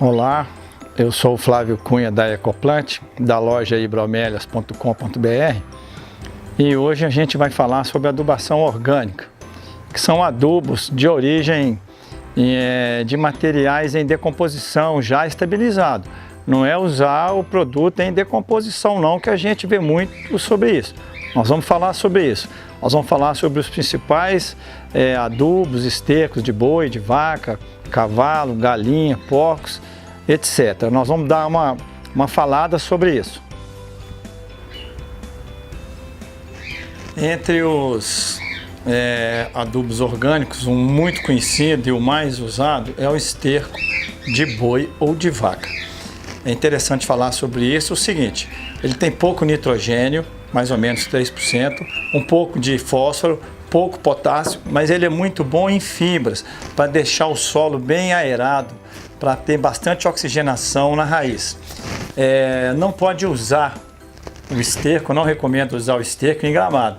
Olá, eu sou o Flávio Cunha da Ecoplant, da loja hibromelias.com.br, e hoje a gente vai falar sobre adubação orgânica, que são adubos de origem de materiais em decomposição já estabilizado. Não é usar o produto em decomposição não, que a gente vê muito sobre isso. Nós vamos falar sobre isso. Nós vamos falar sobre os principais adubos, estercos de boi, de vaca, cavalo, galinha, porcos, etc. Nós vamos dar uma falada sobre isso. Entre os adubos orgânicos, um muito conhecido e o mais usado é o esterco de boi ou de vaca. É interessante falar sobre isso o seguinte: ele tem pouco nitrogênio, mais ou menos 3%, um pouco de fósforo, pouco potássio, mas ele é muito bom em fibras, para deixar o solo bem aerado, para ter bastante oxigenação na raiz. Não pode usar o esterco, não recomendo usar o esterco em gramado,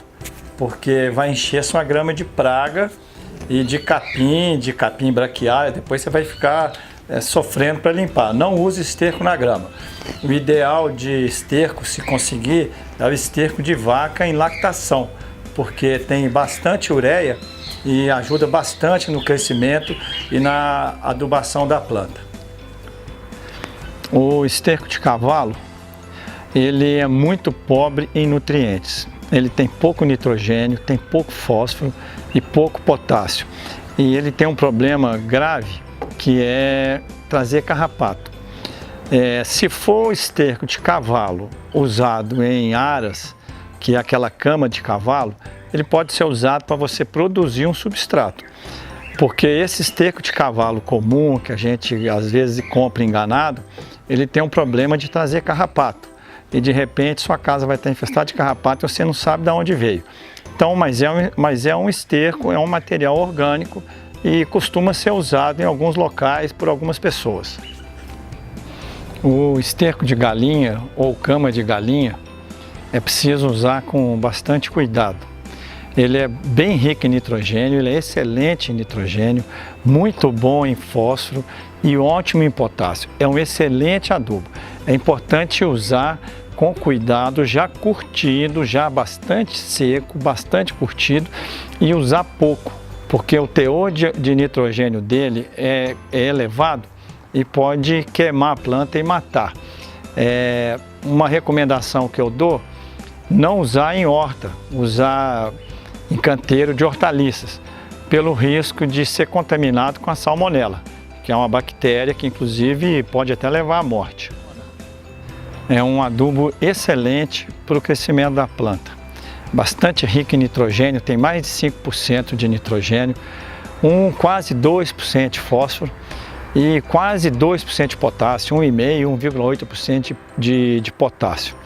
porque vai encher sua grama de praga e de capim braquiária, depois você vai ficar sofrendo para limpar. Não use esterco na grama. O ideal de esterco, se conseguir, é o esterco de vaca em lactação, porque tem bastante ureia e ajuda bastante no crescimento e na adubação da planta. O esterco de cavalo, ele é muito pobre em nutrientes. Ele tem pouco nitrogênio, tem pouco fósforo e pouco potássio. E ele tem um problema grave, que é trazer carrapato. Se for o esterco de cavalo usado em aras, que é aquela cama de cavalo, ele pode ser usado para você produzir um substrato. Porque esse esterco de cavalo comum, que a gente às vezes compra enganado, ele tem um problema de trazer carrapato. E de repente sua casa vai estar infestada de carrapato e você não sabe de onde veio. Então, mas é um esterco, é um material orgânico e costuma ser usado em alguns locais por algumas pessoas. O esterco de galinha ou cama de galinha é preciso usar com bastante cuidado. Ele é bem rico em nitrogênio, ele é excelente em nitrogênio, muito bom em fósforo e ótimo em potássio. É um excelente adubo. É importante usar com cuidado, já curtido, já bastante seco, bastante curtido, e usar pouco, porque o teor de nitrogênio dele é elevado e pode queimar a planta e matar. Uma recomendação que eu dou: não usar em horta, usar em canteiro de hortaliças, pelo risco de ser contaminado com a salmonela, que é uma bactéria que inclusive pode até levar à morte. É um adubo excelente para o crescimento da planta. Bastante rico em nitrogênio, tem mais de 5% de nitrogênio, quase 2% de fósforo e quase 2% de potássio, 1,5%, 1,8% de potássio.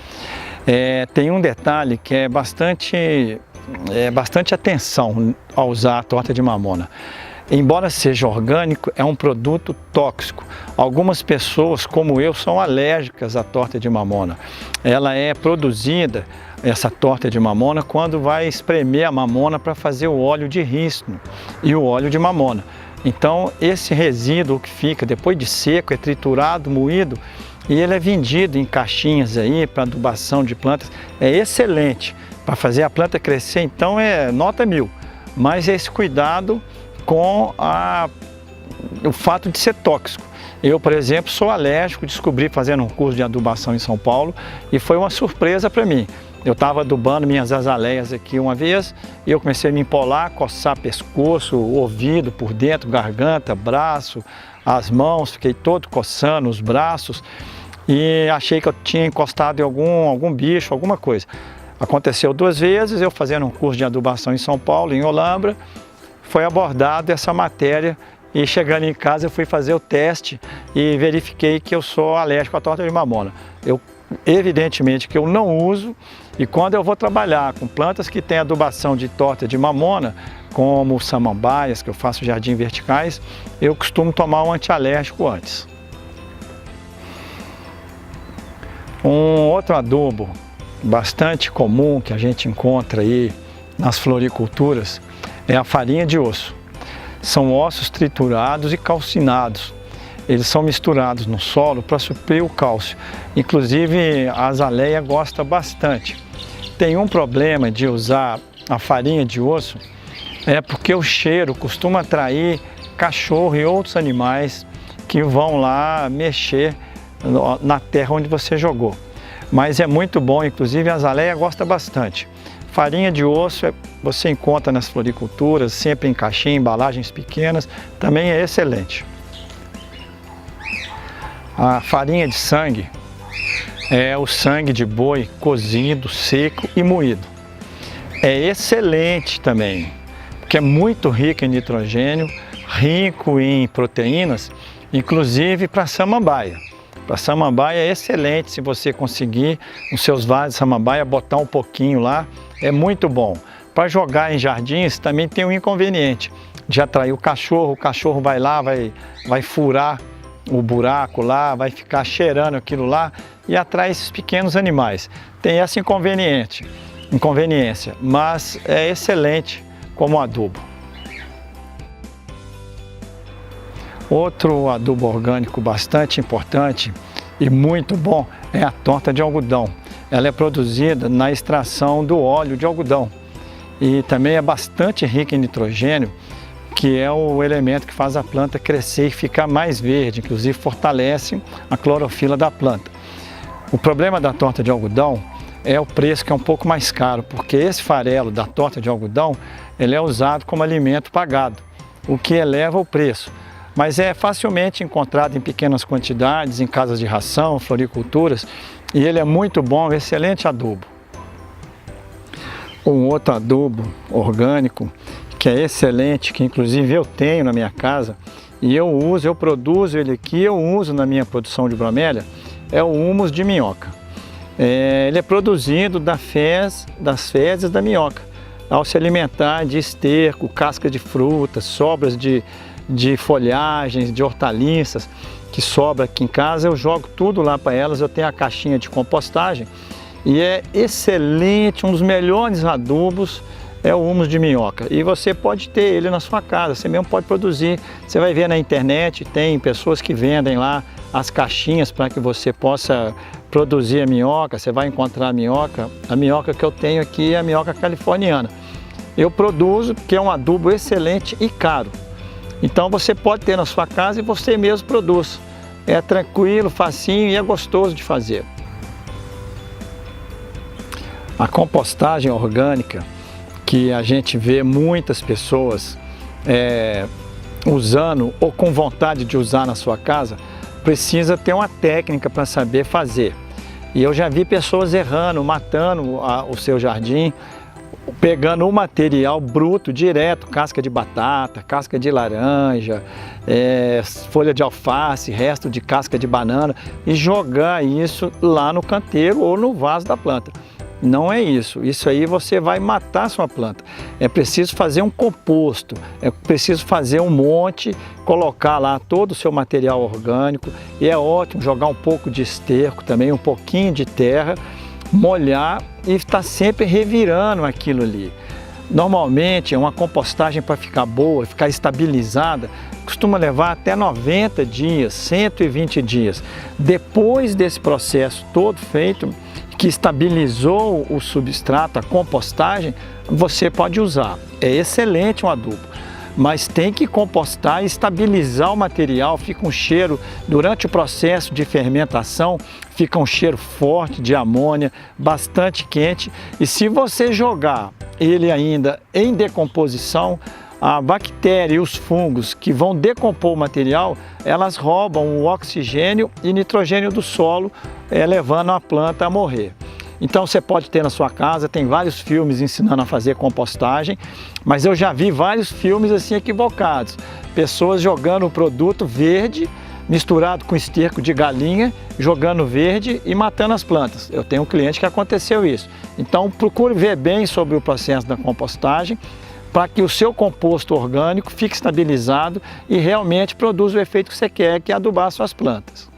Tem um detalhe que é bastante atenção ao usar a torta de mamona. Embora seja orgânico, é um produto tóxico. Algumas pessoas, como eu, são alérgicas à torta de mamona. Ela é produzida, essa torta de mamona, quando vai espremer a mamona para fazer o óleo de rícino e o óleo de mamona. Então, esse resíduo que fica depois de seco é triturado, moído, e ele é vendido em caixinhas aí para adubação de plantas. É excelente para fazer a planta crescer, então é nota 1000. Mas esse cuidado com o fato de ser tóxico. Eu, por exemplo, sou alérgico, descobri fazendo um curso de adubação em São Paulo e foi uma surpresa para mim. Eu estava adubando minhas azaleias aqui uma vez e eu comecei a me empolar, coçar pescoço, ouvido por dentro, garganta, braço, as mãos, fiquei todo coçando os braços e achei que eu tinha encostado em algum bicho, alguma coisa. Aconteceu 2 vezes, eu fazendo um curso de adubação em São Paulo, em Olambra, foi abordada essa matéria e chegando em casa eu fui fazer o teste e verifiquei que eu sou alérgico à torta de mamona. Evidentemente que eu não uso, e quando eu vou trabalhar com plantas que têm adubação de torta de mamona, como samambaias, que eu faço jardim verticais, eu costumo tomar um antialérgico antes. Um outro adubo bastante comum que a gente encontra aí nas floriculturas é a farinha de osso. São ossos triturados e calcinados. eles são misturados no solo para suprir o cálcio. Inclusive a azaleia gosta bastante. Tem um problema de usar a farinha de osso, é porque o cheiro costuma atrair cachorro e outros animais que vão lá mexer na terra onde você jogou. Mas é muito bom, inclusive a azaleia gosta bastante. Farinha de osso você encontra nas floriculturas, sempre em caixinha, embalagens pequenas, também é excelente. A farinha de sangue é o sangue de boi cozido, seco e moído. É excelente também, porque é muito rico em nitrogênio, rico em proteínas, inclusive para samambaia. Para samambaia é excelente se você conseguir nos seus vasos de samambaia botar um pouquinho lá, é muito bom. Para jogar em jardins também tem um inconveniente de atrair o cachorro vai lá, vai furar o buraco lá, vai ficar cheirando aquilo lá e atrai esses pequenos animais. Tem essa inconveniência, mas é excelente como adubo. Outro adubo orgânico bastante importante e muito bom é a torta de algodão. Ela é produzida na extração do óleo de algodão e também é bastante rica em nitrogênio, que é o elemento que faz a planta crescer e ficar mais verde, inclusive fortalece a clorofila da planta. O problema da torta de algodão é o preço, que é um pouco mais caro, porque esse farelo da torta de algodão ele é usado como alimento para gado, o que eleva o preço. Mas é facilmente encontrado em pequenas quantidades, em casas de ração, floriculturas, e ele é muito bom, excelente adubo. Um outro adubo orgânico que é excelente, que inclusive eu tenho na minha casa, e eu produzo ele aqui, eu uso na minha produção de bromélia, é o humus de minhoca. Ele é produzido das fezes da minhoca, ao se alimentar de esterco, casca de frutas, sobras de folhagens, de hortaliças que sobra aqui em casa, eu jogo tudo lá para elas. Eu tenho a caixinha de compostagem e é excelente, um dos melhores adubos é o humus de minhoca. E você pode ter ele na sua casa, você mesmo pode produzir. Você vai ver na internet, tem pessoas que vendem lá as caixinhas para que você possa produzir a minhoca. Você vai encontrar a minhoca que eu tenho aqui é a minhoca californiana. Eu produzo porque é um adubo excelente e caro. Então você pode ter na sua casa e você mesmo produz. É tranquilo, facinho e é gostoso de fazer. A compostagem orgânica, que a gente vê muitas pessoas usando ou com vontade de usar na sua casa, precisa ter uma técnica para saber fazer. E eu já vi pessoas errando, matando o seu jardim, pegando o material bruto direto, casca de batata, casca de laranja, folha de alface, resto de casca de banana, e jogar isso lá no canteiro ou no vaso da planta. Não é isso. Isso aí você vai matar a sua planta. É preciso fazer um composto, é preciso fazer um monte, colocar lá todo o seu material orgânico, e é ótimo jogar um pouco de esterco também, um pouquinho de terra, molhar e estar sempre revirando aquilo ali. Normalmente uma compostagem, para ficar boa, ficar estabilizada, costuma levar até 90 dias, 120 dias. Depois desse processo todo feito, que estabilizou o substrato, a compostagem, você pode usar. É excelente um adubo, mas tem que compostar e estabilizar o material. Fica um cheiro, durante o processo de fermentação, fica um cheiro forte de amônia, bastante quente, e se você jogar ele ainda em decomposição, a bactéria e os fungos que vão decompor o material, elas roubam o oxigênio e nitrogênio do solo, levando a planta a morrer. Então você pode ter na sua casa, tem vários filmes ensinando a fazer compostagem, mas eu já vi vários filmes assim equivocados. Pessoas jogando o produto verde, misturado com esterco de galinha, jogando verde e matando as plantas. Eu tenho um cliente que aconteceu isso. Então procure ver bem sobre o processo da compostagem, para que o seu composto orgânico fique estabilizado e realmente produza o efeito que você quer, que é adubar suas plantas.